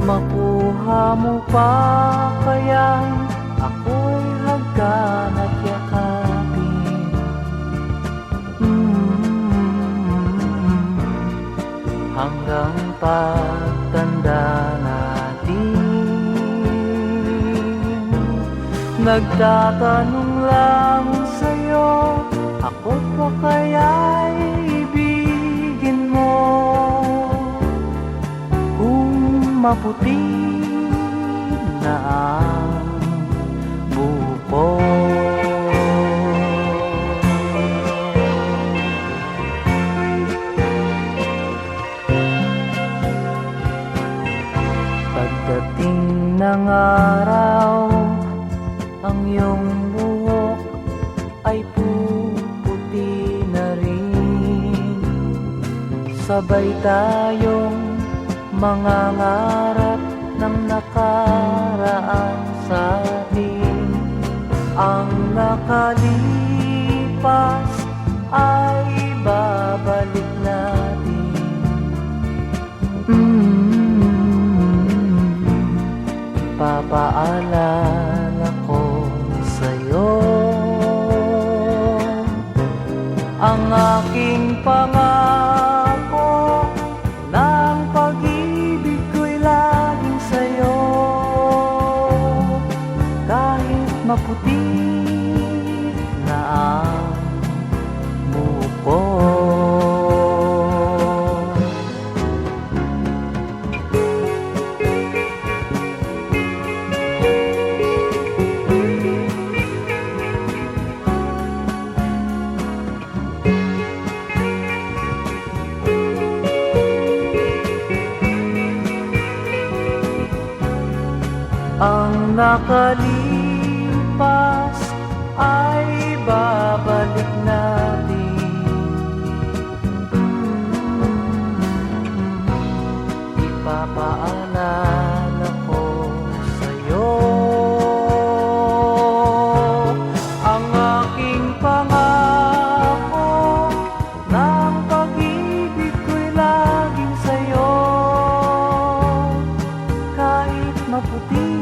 Makuha mo pa kayang ako'y hagkan at yakapin. Hanggang pagtanda natin, nagtatanong lang sa'yo, ako pa kaya'y ibigin mo? Kung maputi na ang buko, pagdating ng araw, ang iyong buhok ay puputi na rin. Sabay tayong mangangarap ng nakaraan sa atin. Ang nakalipas ay babalik natin. Ipapaalala ko sa'yo ang aking pangako, ng pag-ibig ko'y laging sa'yo. Kahit maputi na ang buko. Ang nakalipas ay babalik natin. Ipapaalala ko sa'yo ang aking pangako, ng pag-ibig ko'y laging sa'yo. Kahit maputi